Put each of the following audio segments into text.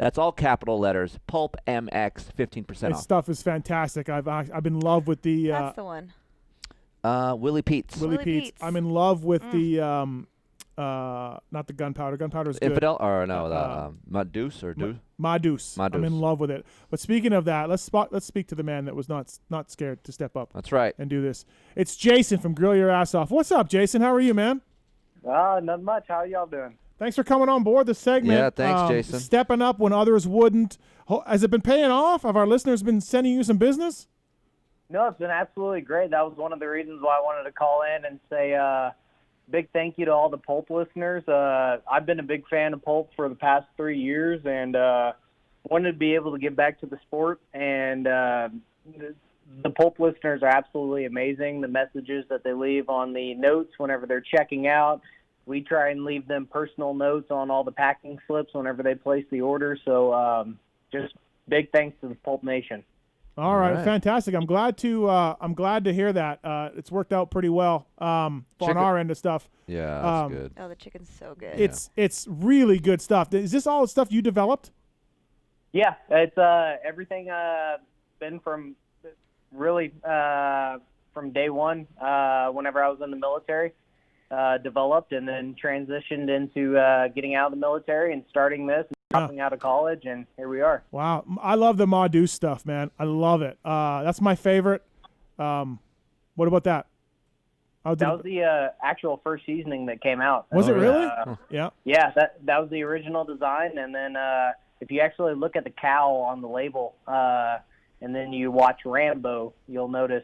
That's all capital letters. PulpMX, 15% This off. stuff is fantastic. I've been in love with the That's the one. Willie Pete's. Willie Willie Pete's. Pete's. I'm in love with the not the gunpowder. Gunpowder's good. Infidel? Or no, Deuce or Deuce? Madus. I'm in love with it. But speaking of that, let's speak to the man that was not scared to step up. That's right. And do this. It's Jason from Grill Your Ass Off. What's up, Jason? How are you, man? Not much. How y'all doing? Thanks for coming on board the segment. Yeah, thanks, Jason. Stepping up when others wouldn't. Has it been paying off? Have our listeners been sending you some business? No, it's been absolutely great. That was one of the reasons why I wanted to call in and say big thank you to all the Pulp listeners. I've been a big fan of Pulp for the past 3 years and wanted to be able to get back to the sport. And the Pulp listeners are absolutely amazing. The messages that they leave on the notes whenever they're checking out. We try and leave them personal notes on all the packing slips whenever they place the order. So just big thanks to the Pulp Nation. All right, fantastic. I'm glad to hear that. It's worked out pretty well on our end of stuff. Yeah, that's good. Oh, the chicken's so good. It's really good stuff. Is this all the stuff you developed? Yeah, it's everything been from really from day one. Whenever I was in the military, developed and then transitioned into getting out of the military and starting this. Dropping out of college, and here we are. Wow. I love the Madus stuff, man. I love it. That's my favorite. What about that? That was the actual first seasoning that came out. Was it really? Yeah. Yeah, that was the original design, and then if you actually look at the cow on the label, and then you watch Rambo, you'll notice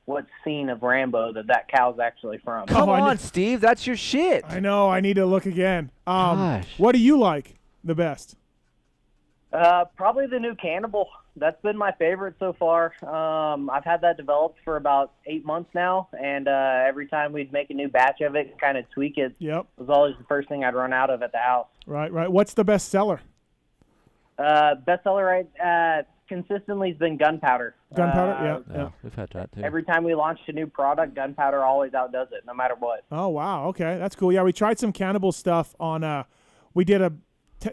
what scene of Rambo that cow's actually from. Come on, Steve. That's your shit. I know. I need to look again. Gosh. What do you like the best? Probably the new Cannibal. That's been my favorite so far. I've had that developed for about 8 months now, and every time we'd make a new batch of it, kind of tweak it. Yep. It was always the first thing I'd run out of at the house. Right. What's the best seller? Bestseller, right? Consistently has been Gunpowder. Gunpowder, yeah. We've had that too. Every time we launched a new product, Gunpowder always outdoes it, no matter what. Oh, wow. Okay, that's cool. Yeah, we tried some Cannibal stuff on. We did a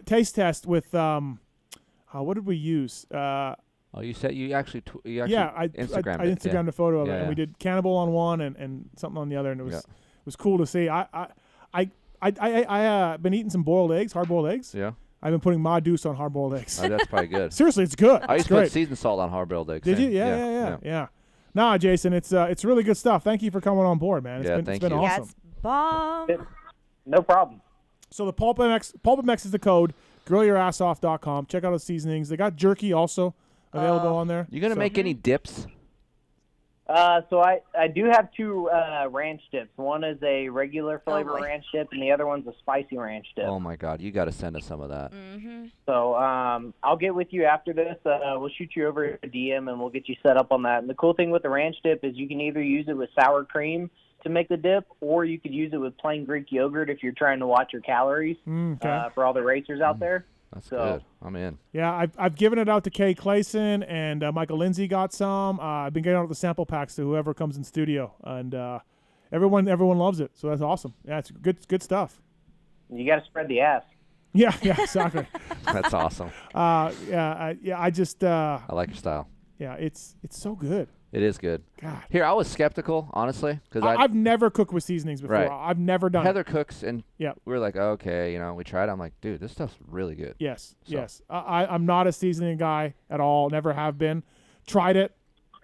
taste test with. What did we use? You said you actually yeah, I Instagrammed a photo of it, and we did Cannibal on one and something on the other, and it was cool to see. I been eating some boiled eggs, hard boiled eggs. Yeah. I've been putting Madus on hard boiled eggs. That's probably good. Seriously, it's good. I used to put seasoned salt on hard boiled eggs. Did you? Yeah. Nah, Jason, it's really good stuff. Thank you for coming on board, man. It's been awesome. Yeah, it's bomb. No problem. So the PulpMX is the code. GrillYourAssOff.com. Check out the seasonings. They got jerky also available on there. You gonna make any dips? So I do have 2 ranch dips. One is a regular flavor ranch dip, and the other one's a spicy ranch dip. Oh my God, you got to send us some of that. Mm-hmm. So I'll get with you after this. We'll shoot you over a DM, and we'll get you set up on that. And the cool thing with the ranch dip is you can either use it with sour cream to make the dip, or you could use it with plain Greek yogurt if you're trying to watch your calories for all the racers out there. That's good. I'm in. Yeah, I've given it out to Kay Clayson, and Michael Lindsay got some. I've been getting out the sample packs to whoever comes in studio, and everyone loves it. So that's awesome. Yeah, it's good stuff. You got to spread the ass. Yeah, exactly. That's awesome. I just I like your style. Yeah, it's so good. It is good. God. Here, I was skeptical, honestly, because I've never cooked with seasonings before. Right. I've never done Heather cooks, and we were like, okay, we tried it. I'm like, dude, this stuff's really good. Yes. I'm not a seasoning guy at all. Never have been. Tried it,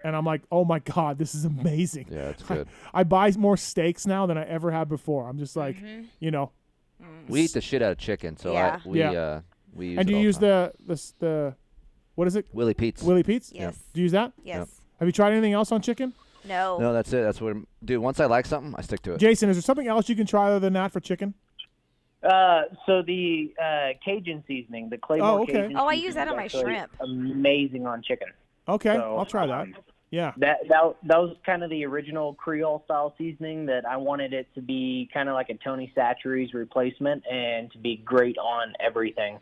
and I'm like, oh my God, this is amazing. Yeah, it's good. I buy more steaks now than I ever have before. I'm just like, We eat the shit out of chicken, so we use. And do you use the what is it? Willie Pete's. Yes. Yeah. Do you use that? Yes. Yep. Have you tried anything else on chicken? No. No, that's it. That's what, dude. Once I like something, I stick to it. Jason, is there something else you can try other than that for chicken? So the Cajun seasoning, the Claymore Cajun. I use that on my shrimp. Amazing on chicken. Okay, so, I'll try that. Yeah. That was kind of the original Creole style seasoning that I wanted it to be kind of like a Tony Chachere's replacement and to be great on everything.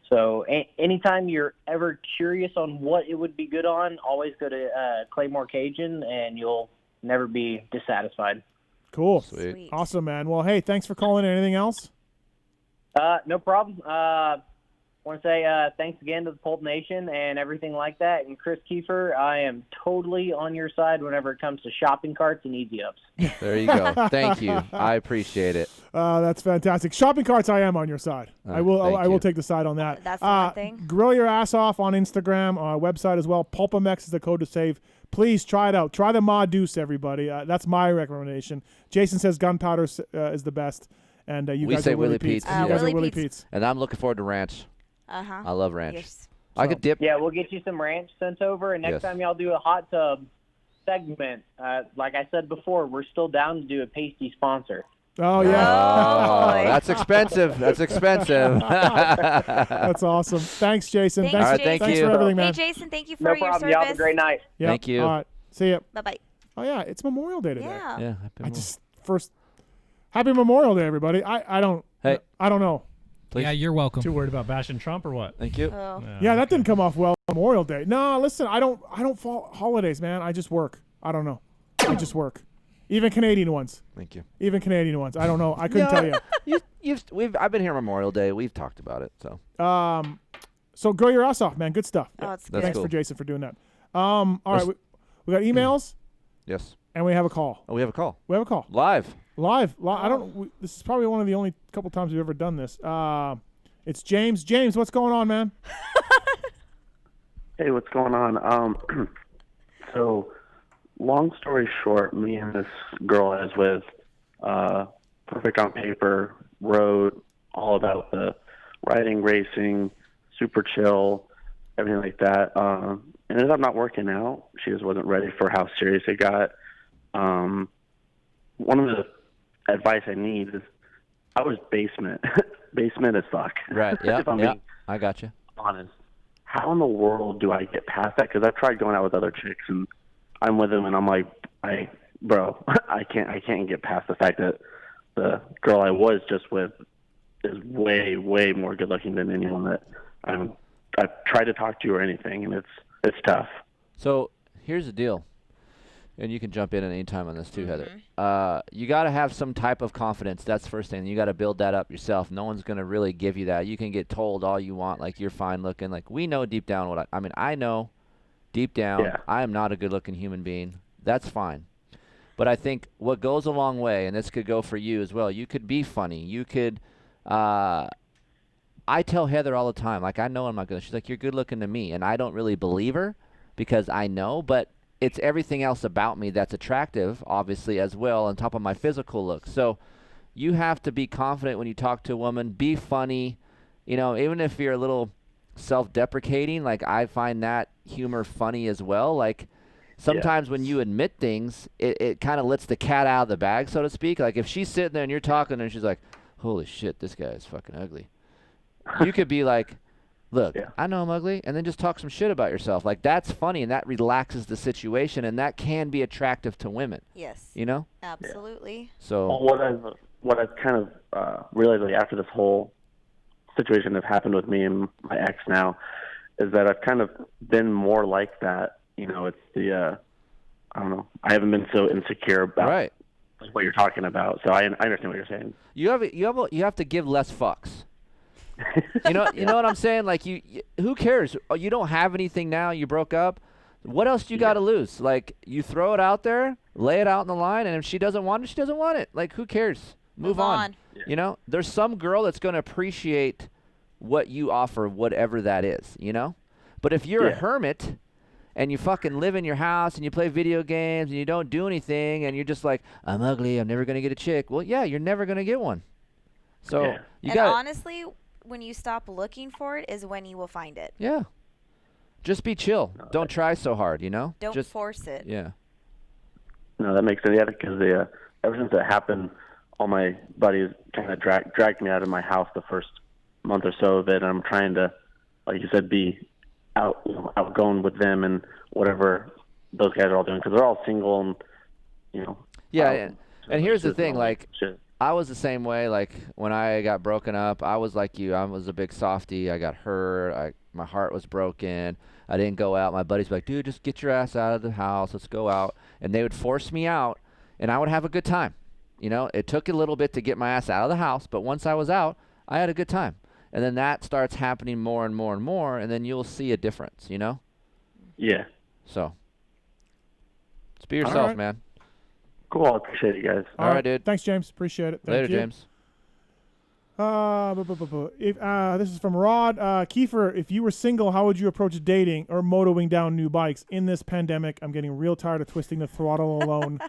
So anytime you're ever curious on what it would be good on, always go to Claymore Cajun, and you'll never be dissatisfied. Cool. Sweet. Awesome, man. Well, hey, thanks for calling in. Anything else? No problem. want to say thanks again to the Pulp Nation and everything like that. And Chris Keefer, I am totally on your side whenever it comes to shopping carts and easy ups. There you go. Thank you. I appreciate it. That's fantastic. Shopping carts, I am on your side. I will take the side on that. That's the one thing. Grill your ass off on Instagram, our website as well. PulpMX is the code to save. Please try it out. Try the Ma Deuce, everybody. That's my recommendation. Jason says gunpowder is the best. And you We guys say are Willie Willie Pete's. Pete's. You guys Willie are Willie Pete's. Pete's. And I'm looking forward to ranch. I love ranch. Yes. I could dip. Yeah, we'll get you some ranch sent over. And next time y'all do a hot tub segment, like I said before, we're still down to do a pasty sponsor. Oh, yeah. boy. That's expensive. That's expensive. That's awesome. Thanks, Jason. Thanks, Thanks, All right, thank thanks you. for everything, Hey, man. Jason, thank you for No your problem. service. Y'all have a great night. Yep. Thank you. All right. See ya. Bye-bye. Oh, yeah. It's Memorial Day today. Yeah. Yeah. Happy Memorial Day, everybody. I don't know. Please. Yeah, you're welcome. Too worried about bashing Trump or what? Thank you. Oh. Yeah, that didn't come off well. Memorial Day. No, listen, I don't follow holidays, man. I just work. I don't know. I just work. Even Canadian ones. Thank you. Even Canadian ones. I don't know. I couldn't tell you. I've been here Memorial Day. We've talked about it. So. So grow your ass off, man. Good stuff. Oh, it's That's good. Thanks cool. for Jason for doing that. All right, we got emails Yes. and we have a call. Oh, we have a call. We have a call Live. live. I don't. This is probably one of the only couple times we've ever done this. It's James. James, what's going on, man? Hey, what's going on? So, long story short, me and this girl I was with, perfect on paper, rode all about the riding, racing, super chill, everything like that. Ended up not working out. She just wasn't ready for how serious it got. One of the advice I need is, I was basement as fuck. Right. Yeah. If I'm Yeah. being I got you. honest. How in the world do I get past that? Because I've tried going out with other chicks, and I'm with them, and I'm like, bro, I can't get past the fact that the girl I was just with is way, way more good looking than anyone that I've tried to talk to or anything, and it's tough. So here's the deal, and you can jump in at any time on this too, Heather. You got to have some type of confidence. That's the first thing. You got to build that up yourself. No one's going to really give you that. You can get told all you want, like you're fine looking. Like we know deep down what I know deep down I am not a good looking human being. That's fine. But I think what goes a long way, and this could go for you as well, you could be funny. You could I tell Heather all the time, like, I know I'm not good. She's like, you're good looking to me. And I don't really believe her because I know, but it's everything else about me that's attractive, obviously, as well, on top of my physical look. So you have to be confident when you talk to a woman. Be funny. You know, even if you're a little self-deprecating, like, I find that humor funny as well. Like, sometimes when you admit things, it kind of lets the cat out of the bag, so to speak. Like, if she's sitting there and you're talking and she's like, holy shit, this guy is fucking ugly. You could be like, look, I know I'm ugly, and then just talk some shit about yourself. Like, that's funny, and that relaxes the situation, and that can be attractive to women. Yes. You know? Absolutely. So What I've kind of realized, like, after this whole situation that happened with me and my ex now, is that I've kind of been more like that. You know, it's the I don't know. I haven't been so insecure about what you're talking about. So I understand what you're saying. You have to give less fucks. You know what I'm saying? Like, you who cares? Oh, you don't have anything now. You broke up. What else do you got to lose? Like, you throw it out there, lay it out in the line, and if she doesn't want it, she doesn't want it. Like, who cares? Move on. You know, there's some girl that's going to appreciate what you offer, whatever that is. You know, but if you're a hermit and you fucking live in your house and you play video games and you don't do anything and you're just like, I'm ugly, I'm never going to get a chick. Well, yeah, you're never going to get one. So you got honestly, when you stop looking for it is when you will find it. Yeah. Just be chill. Don't try so hard, you know? Don't just force it. Yeah. No, that makes sense. Yeah, because ever since that happened, all my buddies kind of dragged me out of my house the first month or so of it. And I'm trying to, like you said, be outgoing with them and whatever those guys are all doing, because they're all single and, you know. Yeah, and here's the thing, like, I was the same way. Like, when I got broken up, I was like you. I was a big softie. I got hurt. My heart was broken. I didn't go out. My buddies were like, dude, just get your ass out of the house. Let's go out. And they would force me out, and I would have a good time. You know, it took a little bit to get my ass out of the house, but once I was out, I had a good time. and then that starts happening more and more and more, and then you'll see a difference, you know? Yeah. So, just be yourself, right. man. Cool. I appreciate you guys. All right, dude. Thanks, James. Appreciate it. Thank Later, you. James. This is from Rod. Keefer, if you were single, how would you approach dating or motoing down new bikes? In this pandemic, I'm getting real tired of twisting the throttle alone.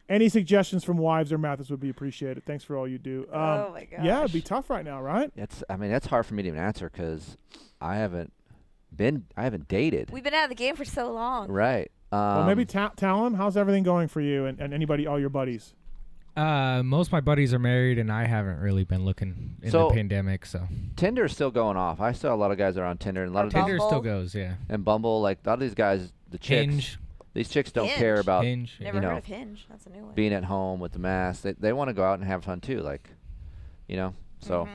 Any suggestions from wives or methods would be appreciated. Thanks for all you do. Oh my gosh. Yeah, it'd be tough right now, right? That's hard for me to even answer because I haven't dated. We've been out of the game for so long. Right. Well, maybe Talon, how's everything going for you and anybody, all your buddies? Most of my buddies are married, and I haven't really been looking in the pandemic. So Tinder's still going off. I saw a lot of guys that are on Tinder, and a lot of Tinder Bumble. still goes, yeah. and Bumble. Like a lot of these guys, the chicks, Hinge, these chicks don't Hinge. care about Hinge. Never you know, heard of Hinge. That's a new one. being at home with the mask. They want to go out and have fun too. Like, you know. So,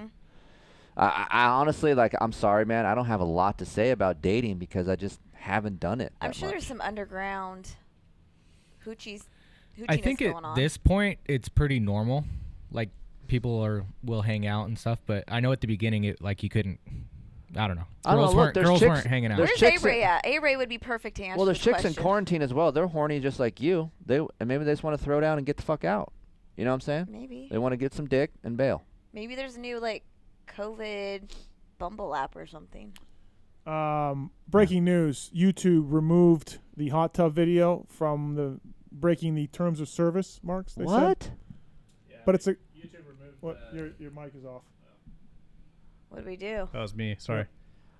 I honestly, like, I'm sorry, man. I don't have a lot to say about dating because I just haven't done it. I'm that sure much. there's some underground hoochies. I think at going on. this point it's pretty normal. Like people will hang out and stuff, but I know at the beginning you couldn't. I don't know. I don't know, look, there's Girls chicks- weren't hanging out. there's Where's chicks A-Ray at? A-Ray would be perfect to answer Well, there's this chicks in question. quarantine as well. They're horny just like you. And maybe they just want to throw down and get the fuck out. You know what I'm saying? Maybe. They want to get some dick and bail. Maybe there's a new COVID Bumble app or something. Breaking news: YouTube removed the hot tub video from the breaking the terms of service marks. They said. What? But it's a YouTube removed. What? Your mic is off. What did we do? That was me. Sorry.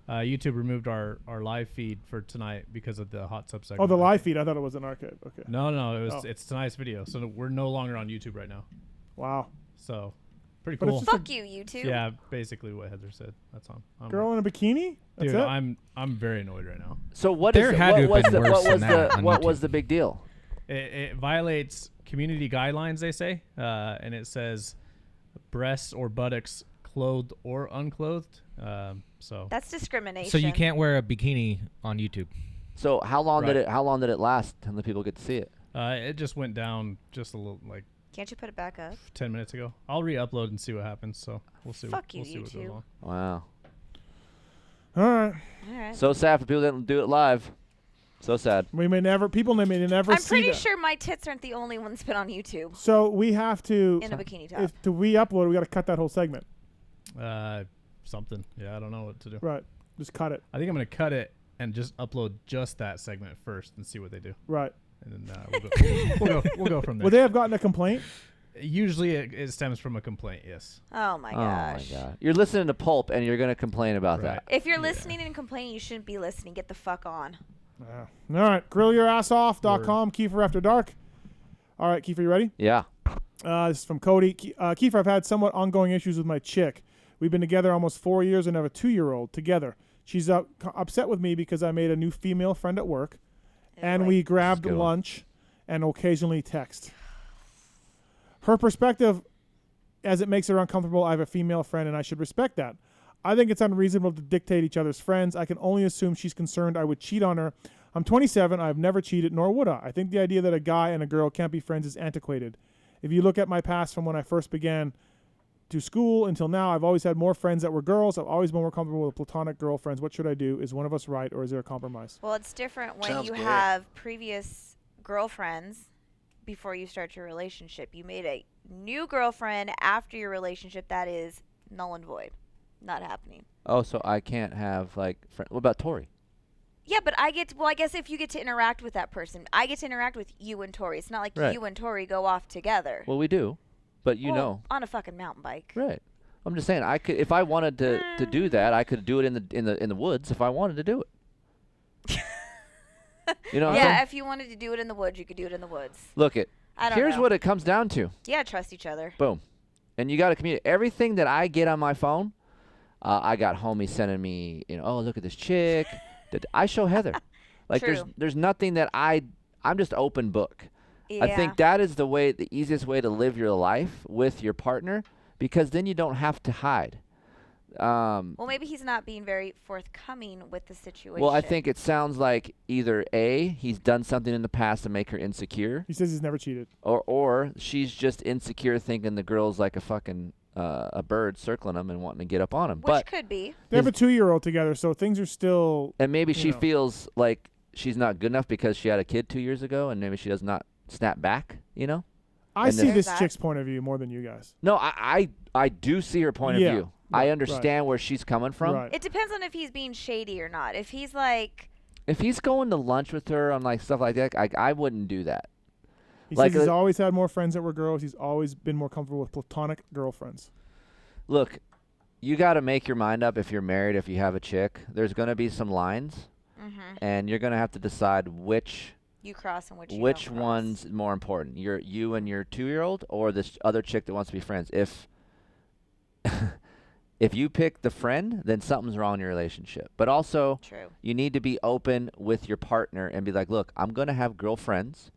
YouTube removed our live feed for tonight because of the hot tub segment. Oh, the live feed. I thought it was an archive. Okay. No, Oh. it's tonight's video. So we're no longer on YouTube right now. Wow. So pretty But it's cool. just Fuck you, YouTube. Yeah, basically what Heather said. That's on. Girl in a bikini. That's Dude, it. I'm very annoyed right now. So what There is had to have what was been the worse what than was that the on what YouTube. was the big deal? It violates community guidelines, they say, and it says breasts or buttocks clothed or unclothed. So That's discrimination. So you can't wear a bikini on YouTube. So how long Right. did it last until the people get to see it? it just went down just a little, like Can't you put it back up? 10 minutes ago. I'll re-upload and see what happens. So we'll see. Fuck you, we'll see what goes YouTube. on. Wow. All right. All right. So sad for people that didn't do it live. So sad. People may never I'm see pretty that. sure my tits aren't the only ones put on YouTube So we have to in a bikini top. if to re-upload, we got to cut that whole segment. Something. Yeah, I don't know what to do. Right. Just cut it. I think I'm gonna cut it and just upload just that segment first and see what they do, Right. and then we'll go from there. Would they have gotten a complaint? Usually it stems from a complaint. Yes. Oh my Oh gosh. my god. You're listening to Pulp and you're gonna complain about Right. that. If you're listening and complaining, you shouldn't be listening. Get the fuck on. All right. Grillyourassoff.com. Keefer After Dark. All right, Keefer, you ready? Yeah. This is from Cody. Keefer, I've had somewhat ongoing issues with my chick. We've been together almost 4 years and have a 2-year-old together. She's upset with me because I made a new female friend at work, and we grabbed good one. lunch and occasionally text. Her perspective, as it makes her uncomfortable, I have a female friend and I should respect that. I think it's unreasonable to dictate each other's friends. I can only assume she's concerned I would cheat on her. I'm 27. I've never cheated, nor would I. I think the idea that a guy and a girl can't be friends is antiquated. If you look at my past from when I first began to school until now, I've always had more friends that were girls. I've always been more comfortable with platonic girlfriends. What should I do? Is one of us right, or is there a compromise? Well, it's different when Sounds you good. have previous girlfriends before you start your relationship. You made a new girlfriend after your relationship. That is null and void. Not happening. Oh, so I can't have what about Tori? Yeah, but I guess if you get to interact with that person, I get to interact with you and Tori. It's not like Right. you and Tori go off together. Well, we do, but you Well, know, on a fucking mountain bike. right? I'm just saying, I could if I wanted to do that, I could do it in the woods if I wanted to do it. You know what I'm Yeah, saying? if you wanted to do it in the woods, you could do it in the woods. Look it. I don't Here's know. what it comes down to. Yeah, trust each other. Boom. And you got to communicate. Everything that I get on my phone, I got homies sending me, oh, look at this chick. I show Heather. Like True. there's nothing that I'm just open book. Yeah. I think that is the easiest way to live your life with your partner because then you don't have to hide. Well, maybe he's not being very forthcoming with the situation. Well, I think it sounds like either A, he's done something in the past to make her insecure, He says he's never cheated. or she's just insecure thinking the girl's like a fucking a bird circling them and wanting to get up on them. Which But could be. They have a 2-year-old together, so things are still. and maybe she know. feels like she's not good enough because she had a kid 2 years ago, and maybe she does not snap back. I And see then- this There's that. chick's point of view more than you guys. No, I do see her point Yeah, of view. right, I right. understand where she's coming from. Right. It depends on if he's being shady or not. If he's like, If he's going to lunch with her on like stuff like that, I wouldn't do that. He Like says he's a- always had more friends that were girls. He's always been more comfortable with platonic girlfriends. Look, you got to make your mind up if you're married, if you have a chick. There's going to be some lines, and you're going to have to decide which you cross and which you which don't cross. one's more important. You and your 2-year-old, or this other chick that wants to be friends. If if you pick the friend, then something's wrong in your relationship. But also, True. you need to be open with your partner and be like, look, I'm going to have girlfriends.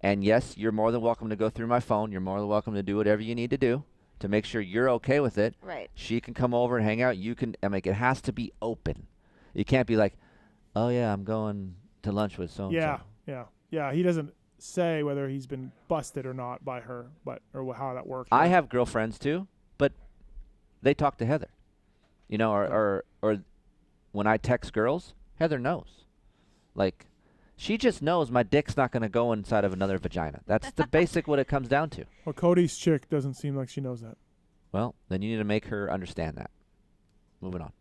And yes, you're more than welcome to go through my phone. You're more than welcome to do whatever you need to do to make sure you're okay with it. Right. She can come over and hang out. You can, it has to be open. You can't be like, oh, yeah, I'm going to lunch with so-and-so. Yeah. He doesn't say whether he's been busted or not by her, or how that works. I have girlfriends too, but they talk to Heather. Or when I text girls, Heather knows. Like, she just knows my dick's not going to go inside of another vagina. That's the basic what it comes down to. Well, Cody's chick doesn't seem like she knows that. Well, then you need to make her understand that. Moving on.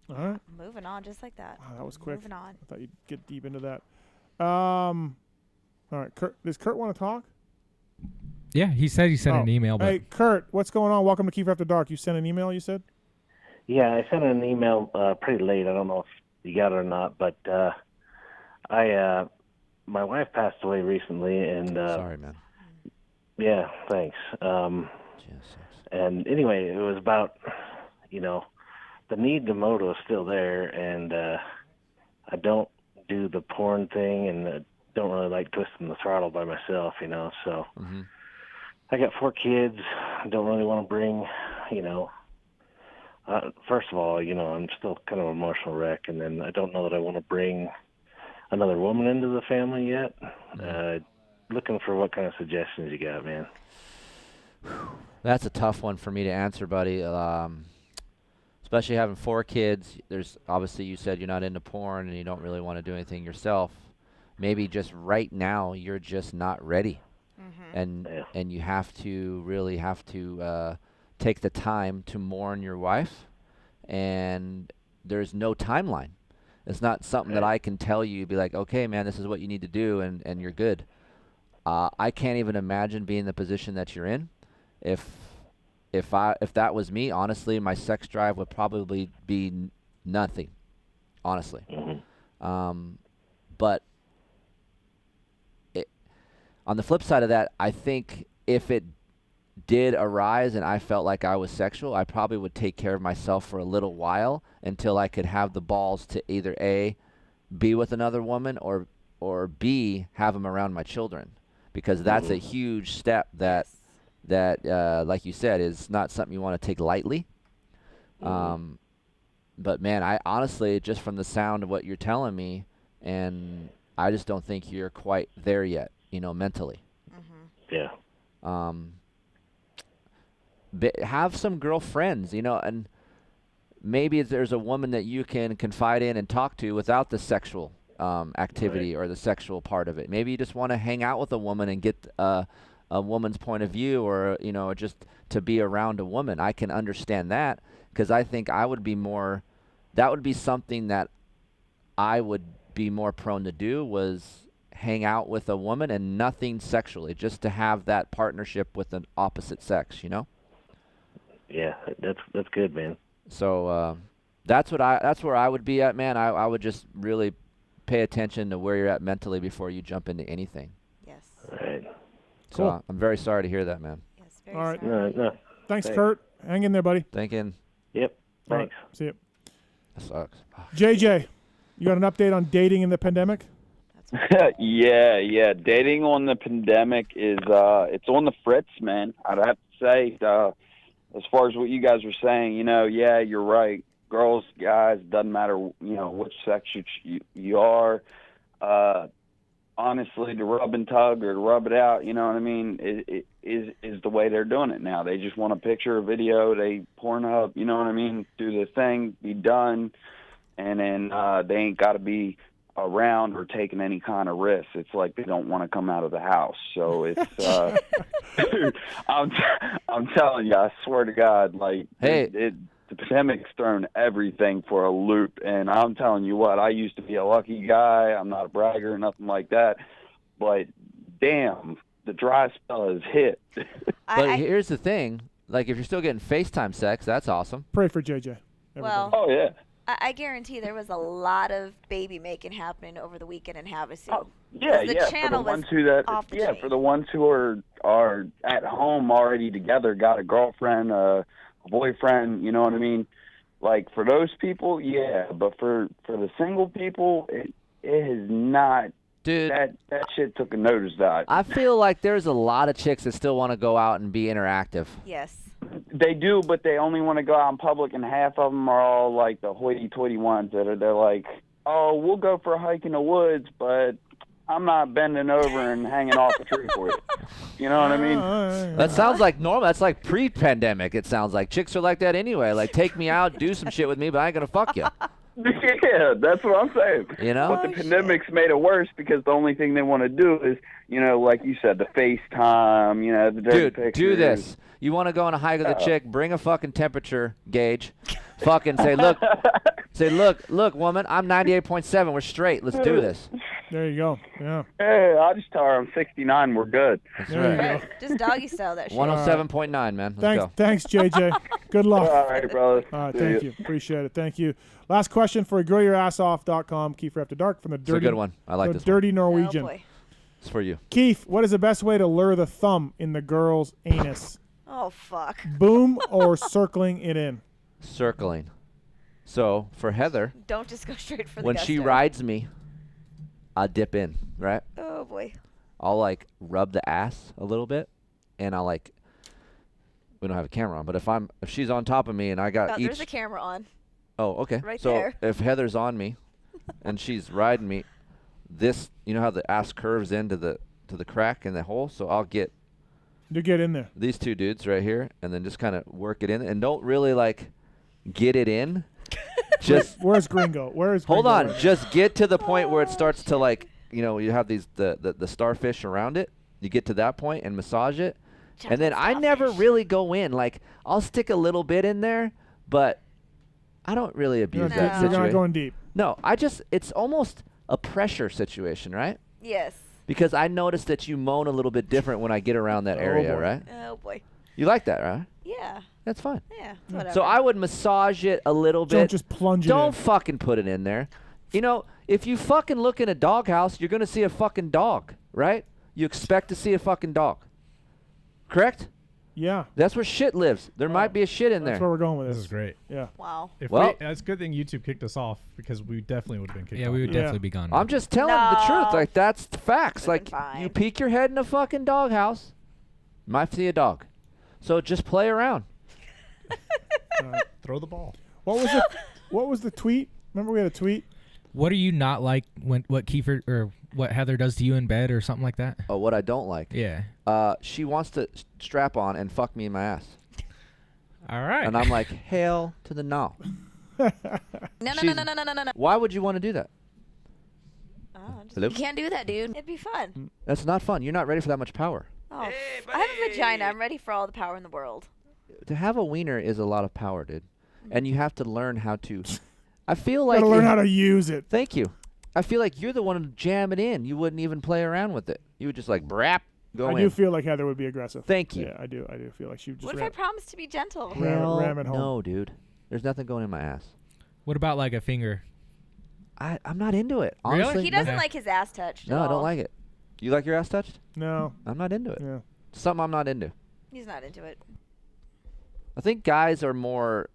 All right. Moving on, just like that. Wow, that was quick. Moving on. I thought you'd get deep into that. All right. Does Kurt want to talk? Yeah, he said he sent Oh, an email, but Hey, Kurt, what's going on? Welcome to Keefer After Dark. You sent an email, you said? Yeah, I sent an email pretty late. I don't know if you got it or not, but my wife passed away recently, and Sorry, man. yeah, thanks. Jesus. And anyway, it was about the need to moto is still there, and I don't do the porn thing, and don't really like twisting the throttle by myself, So I got 4 kids. I don't really want to bring, first of all, I'm still kind of an emotional wreck, and then I don't know that I want to bring another woman into the family yet. Looking for what kind of suggestions you got, man. That's a tough one for me to answer, buddy. Especially having 4 kids. There's obviously, you said you're not into porn and you don't really want to do anything yourself. Maybe just right now you're just not ready, and you really have to take the time to mourn your wife. And there's no timeline. It's not something that I can tell you, be like, okay, man, this is what you need to do, and you're good. I can't even imagine being in the position that you're in. If that was me, honestly, my sex drive would probably be nothing, honestly. But on the flip side of that, I think if it did arise and I felt like I was sexual, I probably would take care of myself for a little while until I could have the balls to either A, be with another woman, or B, have them around my children, because that's a huge step that like you said, is not something you want to take lightly. But man, I honestly, just from the sound of what you're telling me, and I just don't think you're quite there yet, mentally. Yeah. Have some girlfriends, and maybe there's a woman that you can confide in and talk to without the sexual activity or the sexual part of it. Maybe you just want to hang out with a woman and get a woman's point of view, or just to be around a woman. I can understand that, because I think that would be something that I would be more prone to do, was hang out with a woman and nothing sexually, just to have that partnership with an opposite sex, Yeah, that's good, man. So that's where I would be at, man. I would just really pay attention to where you're at mentally before you jump into anything. Yes. All right. So Cool. I'm very sorry to hear that, man. Yes. Very All right. sorry. No. Thanks, Thanks. Kurt. Hang in there, buddy. Thinking Yep. All right. Thanks. See you. that sucks. JJ, you got an update on dating in the pandemic? Yeah. Dating on the pandemic is it's on the fritz, man. I'd have to say, as far as what you guys were saying, yeah, you're right. Girls, guys, doesn't matter, which sex you are. honestly, to rub and tug or to rub it out, you know what I mean, is the way they're doing it now. They just want a picture, a video, they porn up, you know what I mean, do the thing, be done, and then they ain't got to be around or taking any kind of risk. It's like they don't want to come out of the house. So it's dude, I'm telling you, I swear to God, like the pandemic's thrown everything for a loop, and I'm telling you what, I used to be a lucky guy. I'm not a bragger, nothing like that, but damn, the dry spell has hit. But here's the thing, like if you're still getting FaceTime sex, that's awesome. Pray for JJ. Everybody. Well, oh yeah, I guarantee there was a lot of baby making happening over the weekend in Havasu. oh, yeah, the yeah. channel For the was ones who that, off the yeah, chain. for the ones who are at home already together, got a girlfriend, a boyfriend, you know what I mean? Like for those people, yeah, but for the single people, it has not. Dude, that shit took a nosedive. I feel like there's a lot of chicks that still want to go out and be interactive. Yes. They do, but they only want to go out in public, and half of them are all like the hoity-toity ones they're like, oh, we'll go for a hike in the woods, but I'm not bending over and hanging off a tree for you. You know what I mean? That sounds like normal. That's like pre-pandemic. It sounds like chicks are like that anyway. Like, take me out, do some shit with me, but I ain't gonna fuck you. Yeah, that's what I'm saying. You know? But the pandemic's made it worse because the only thing they want to do is, you know, like you said, the FaceTime, you know, the dirty Dude, pictures. do this. You want to go on a hike with a chick, bring a fucking temperature gauge. Fucking say, look, woman, I'm 98.7. We're straight. Let's do this. There you go. Yeah. Hey, I'll just tell her I'm 69. We're good. That's There you right. go. Just doggy style that shit. 107.9, man. Let's go. Thanks, JJ. Good luck. All right, brother. All right, See thank ya. you. Appreciate it. Thank you. Last question for grillyourassoff.com. Keefer After Dark from the It's a dirty, good one. I like the this dirty one. Norwegian. Oh boy. It's for you. Keith, what is the best way to lure the thumb in the girl's anus? Oh fuck. Boom or circling it in? Circling. So, for Heather, Don't just go straight for the when she gusto. rides me, I dip in, right? Oh boy. I'll like rub the ass a little bit, and I'll like. We don't have a camera on, but if she's on top of me and I got Oh, each. there's a camera on. Oh, okay. Right so there. if Heather's on me, and she's riding me, this, you know how the ass curves into the crack in the hole, so I'll get You get in there. these two dudes right here, and then just kind of work it in, and don't really like get it in. Just Where's Gringo? Where's hold Gringo on. right now? Just get to the point where it starts to like, you know, you have these the starfish around it. You get to that point and massage it, and then I never really go in. Like I'll stick a little bit in there, but I don't really abuse that You're not situation. going deep. No, it's almost a pressure situation, right? Yes. Because I noticed that you moan a little bit different when I get around that area, boy. right? Oh boy. You like that, right? Yeah. That's fine. Yeah. Whatever. So I would massage it a little bit. Don't just plunge it Don't in. fucking put it in there. You know, if you fucking look in a doghouse, you're going to see a fucking dog, right? You expect to see a fucking dog. Correct? Yeah. That's where shit lives. There might be a shit in That's there. where we're going with This this. is great. Yeah. Wow. If Well- that's a good thing YouTube kicked us off because we definitely would have been kicked Yeah, off. we would Yeah. definitely be gone. I'm just telling the truth. No. Like, that's the facts. Would've Like, been you fine. peek your head in a fucking doghouse, might see a dog. So just play around. Throw the ball. What was the tweet? Remember we had a tweet? What are you not like when what Keefer or what Heather does to you in bed or something like that? Oh, what I don't like. Yeah. She wants to strap on and fuck me in my ass. All right. And I'm like, hell to the no. No, She's- no. Why would you want to do that? Oh, just, Hello? you can't do that, dude. It'd be fun. That's not fun. You're not ready for that much power. Oh, I have a vagina. I'm ready for all the power in the world. To have a wiener is a lot of power, dude. And you have to learn how to. I feel like. Gotta learn how to use it. Thank you. I feel like you're the one to jam it in. You wouldn't even play around with it. You would just like brap, go I in. do feel like Heather would be aggressive. Thank you. Yeah, I do. I do feel like she would just What if I promise to be gentle? Hell ram it home. no, dude. There's nothing going in my ass. What about like a finger? I'm not into it. Really? Honestly, He doesn't Okay. like his ass touched. No, at I don't all. like it. You like your ass touched? No. I'm not into it. Yeah. Something I'm not into. He's not into it. I think guys are more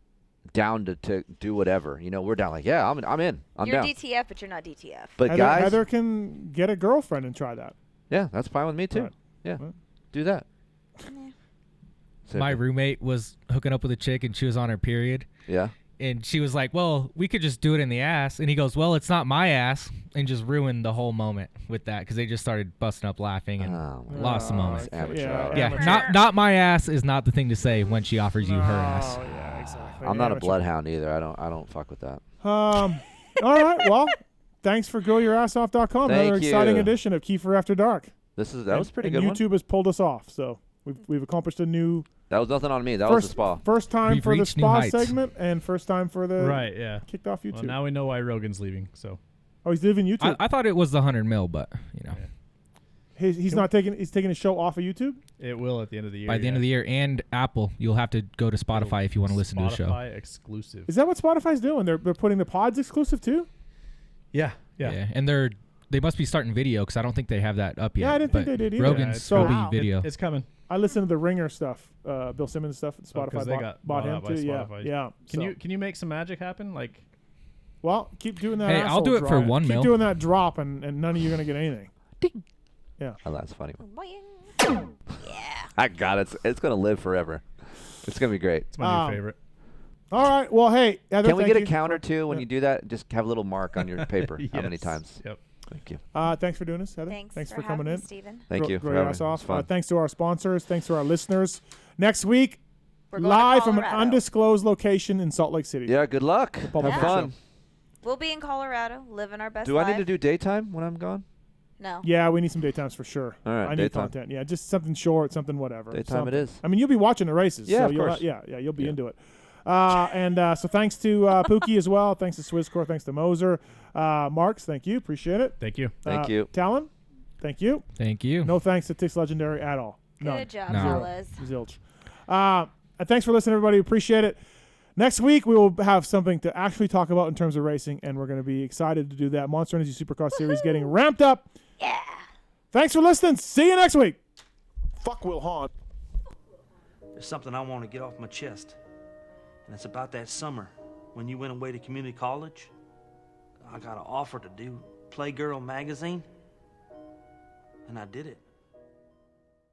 down to do whatever. You know, we're down like, yeah, I'm in. I'm You're down. DTF, but you're not DTF. But Heather, guys, Heather can get a girlfriend and try that. yeah, that's fine with me too. Right. Yeah, Right. do that. My roommate was hooking up with a chick and she was on her period, Yeah. And she was like, well, we could just do it in the ass. And he goes, well, it's not my ass. And just ruined the whole moment with that because they just started busting up laughing and lost the moment. Amateur. Not my ass is not the thing to say when she offers you her ass. Oh, yeah, exactly. I'm not a Amateur. bloodhound either. I don't fuck with that. All right. Well, thanks for grillyourassoff.com. Thank Another exciting you. edition of Keefer After Dark. That was a pretty and good one. YouTube has pulled us off, so we've accomplished a new. That was nothing on me. That was the spa. First time We've for the reached new spa heights. segment and first time for the Right, yeah. kicked off YouTube. Well, now we know why Rogan's leaving. So Oh, he's leaving YouTube. I thought it was the 100 mil, but He's not taking. He's taking his show off of YouTube. it will at the end of the year. by the end of the year, and Apple, you'll have to go to Spotify if you want to listen to the show. Spotify exclusive. Is that what Spotify's doing? They're putting the pods exclusive too. Yeah. And they must be starting video because I don't think they have that up yet. Yeah, I didn't think but they did either. Rogan's Yeah, will be wow. video. It's coming. I listened to the Ringer stuff, Bill Simmons stuff. Spotify 'cause they got bought bought him out by too. Yeah, Spotify. yeah. Can you make some magic happen? Like, Well, keep doing that. Hey, I'll asshole do it for drop. 1 Keep mil. doing that drop, and none of you are gonna get anything. Oh, that's funny. Boing. Yeah. I got it. It's gonna live forever. It's gonna be great. it's my new favorite. All right. Well, hey, Heather, Can we thank get a you. counter too when you do that? Just have a little mark on your paper. How many Yes. times? Yep. Thank you. Thanks for doing this, Heather. Thanks for having coming me, in. Steven. Thank you. Grow for your having ass me. off. It's fun. Thanks to our sponsors. Thanks to our listeners. Next week, We're going to live from an Colorado. undisclosed location in Salt Lake City. Yeah. Good luck. Public Have show. fun. We'll be in Colorado, living our best Do life. I need to do daytime when I'm gone? No. Yeah, we need some daytimes for sure. All right, I need daytime. content. Yeah, just something short, something whatever. Daytime something. it is. I mean, you'll be watching the races. Yeah, so of you'll course. you'll be Yeah. into it. So thanks to Pookie as well. Thanks to Swisscore. Thanks to Moser. Marks, thank you. Appreciate it. Thank you. Thank you. Talon, thank you. Thank you. No thanks to Tix Legendary at all. None. Good job, No. fellas. Zilch. And thanks for listening, everybody. Appreciate it. Next week, we will have something to actually talk about in terms of racing, and we're going to be excited to do that. Monster Energy Supercross Series getting ramped up. Yeah. Thanks for listening. See you next week. Fuck Will Hahn. There's something I want to get off my chest, and it's about that summer when you went away to community college. I got an offer to do Playgirl magazine, and I did it.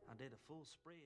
I did a full spread.